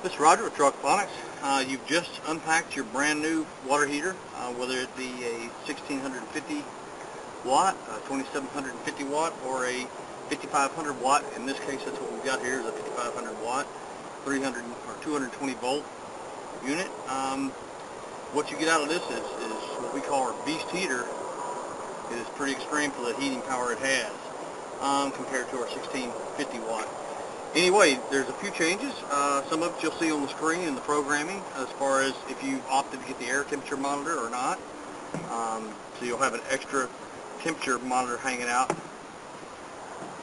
This is Roger with Aquaponics. You've just unpacked your brand new water heater, whether it be a 1650 watt, a 2750 watt, or a 5500 watt. In this case, that's what we've got here is a 5500 watt, 300 or 220 volt unit. What you get out of this is what we call our beast heater. It is pretty extreme for the heating power it has compared to our 1650 watt. Anyway, there's a few changes. Some of it you'll see on the screen in the programming as far as if you opted to get the air temperature monitor or not. So you'll have an extra temperature monitor hanging out,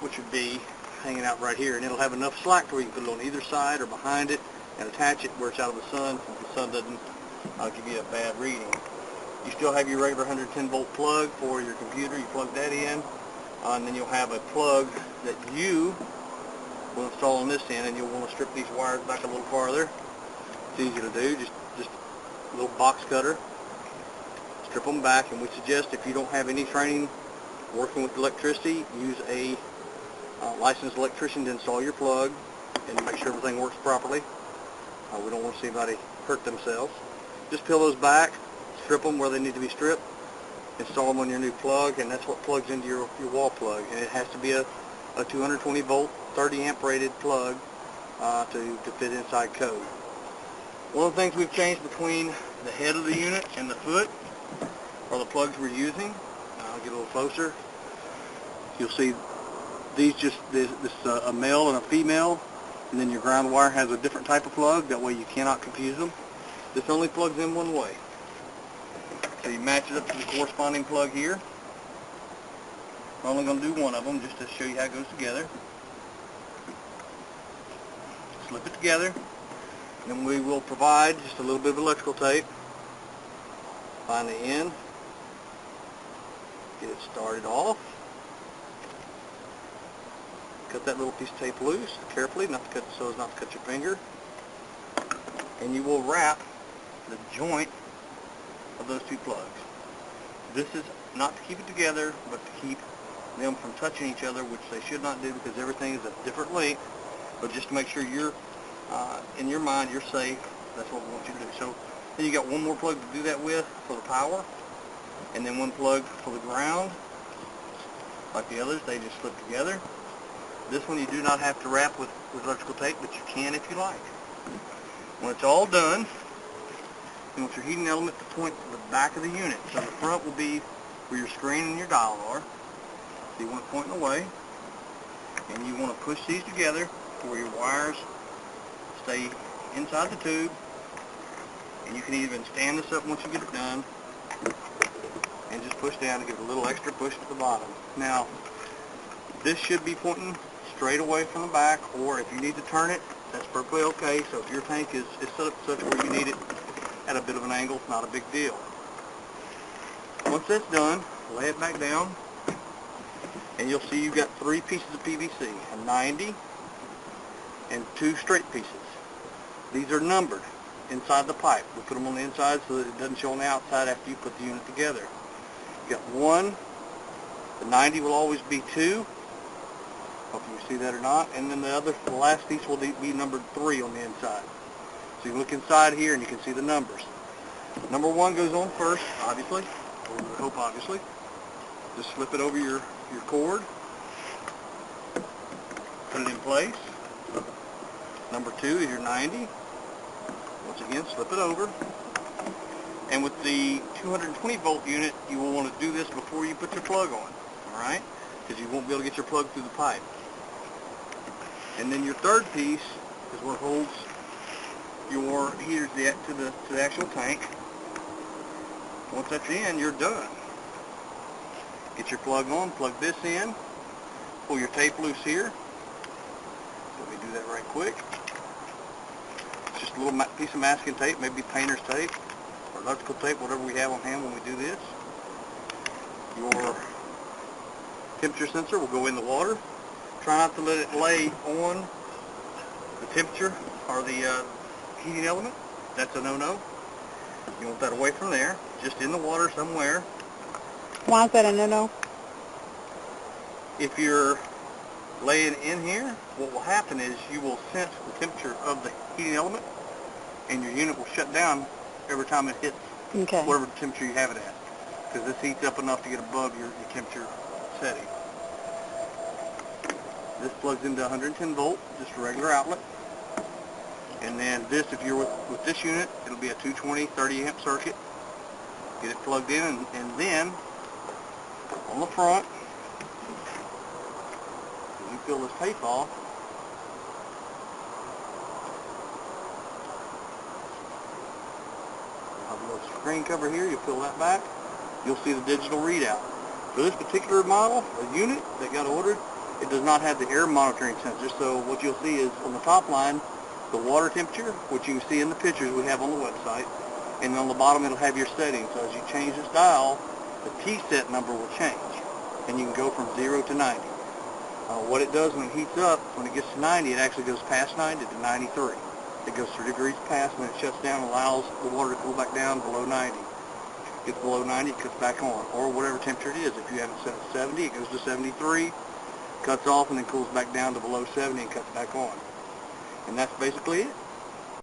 which would be hanging out right here, and it'll have enough slack where you can put it on either side or behind it and attach it where it's out of the sun, so the sun doesn't give you a bad reading. You still have your regular 110 volt plug for your computer. You plug that in, and then you'll have a plug that you will install on this end, and you'll want to strip these wires back a little farther. It's easy to do, just a little box cutter. Strip them back, and we suggest if you don't have any training working with electricity, use a licensed electrician to install your plug and make sure everything works properly. We don't want to see anybody hurt themselves. Just peel those back, strip them where they need to be stripped, install them on your new plug, and that's what plugs into your wall plug. And it has to be a 220 volt 30 amp rated plug to fit inside code. One of the things we've changed between the head of the unit and the foot are the plugs we're using. I'll get a little closer. You'll see these this a male and a female, and then your ground wire has a different type of plug. That way you cannot confuse them. This only plugs in one way. So you match it up to the corresponding plug here. I'm only going to do one of them just to show you how it goes together. Slip it together, and then we will provide just a little bit of electrical tape. Find the end, get it started off. Cut that little piece of tape loose carefully, not to cut so as not to cut your finger. And you will wrap the joint of those two plugs. This is not to keep it together, but to keep them from touching each other, which they should not do because everything is a different length. But just to make sure you're in your mind you're safe, that's what we want you to do. So then you got one more plug to do that with for the power, and then one plug for the ground. Like the others, they just slip together. This one you do not have to wrap with electrical tape, but you can if you like. When it's all done, you want your heating element to point to the back of the unit. So the front will be where your screen and your dial are. So you want it pointing away, and you want to push these together to where your wires stay inside the tube. And you can even stand this up once you get it done and just push down to give it a little extra push to the bottom. Now, this should be pointing straight away from the back, or if you need to turn it, that's perfectly okay. So if your tank is set up such where you need it at a bit of an angle, it's not a big deal. Once that's done, lay it back down, and you'll see you've got three pieces of PVC, a 90 and two straight pieces. These are numbered inside the pipe. We put them on the inside so that it doesn't show on the outside after you put the unit together. You got one, the 90 will always be 2. Hope you see that or not. And then the last piece will be numbered 3 on the inside. So you look inside here and you can see the numbers. Number 1 goes on first, obviously, or we hope obviously. Just slip it over your cord, put it in place. Number 2 is your 90. Once again, slip it over. And with the 220 volt unit, you will want to do this before you put your plug on, alright? Because you won't be able to get your plug through the pipe. And then your third piece is what holds your heater to the actual tank. Once that's in, you're done. Get your plug on, plug this in, pull your tape loose here. Let me do that right quick. It's just a little piece of masking tape, maybe painter's tape or electrical tape, whatever we have on hand when we do this. Your temperature sensor will go in the water. Try not to let it lay on the temperature or the heating element. That's a no-no. You want that away from there, just in the water somewhere. Why is that a no-no? If your laying in here, what will happen is you will sense the temperature of the heating element, and your unit will shut down every time it hits whatever temperature you have it at, because this heats up enough to get above your temperature setting. This plugs into 110 volt, just a regular outlet. And then this, if you're with this unit, it'll be a 220 30 amp circuit. Get it plugged in, and then on the front, when you peel this tape off, you'll have a little screen cover here. You peel that back, you'll see the digital readout. For this particular model, a unit that got ordered, it does not have the air monitoring sensor. So what you'll see is on the top line, the water temperature, which you can see in the pictures we have on the website, and on the bottom it'll have your settings. So as you change this dial, the T-set number will change, and you can go from 0 to 90. What it does when it heats up, when it gets to 90, it actually goes past 90 to 93. It goes 3 degrees past, and it shuts down and allows the water to cool back down below 90. Gets below 90, it cuts back on, or whatever temperature it is. If you have it set at 70, it goes to 73, cuts off, and then cools back down to below 70 and cuts back on. And that's basically it.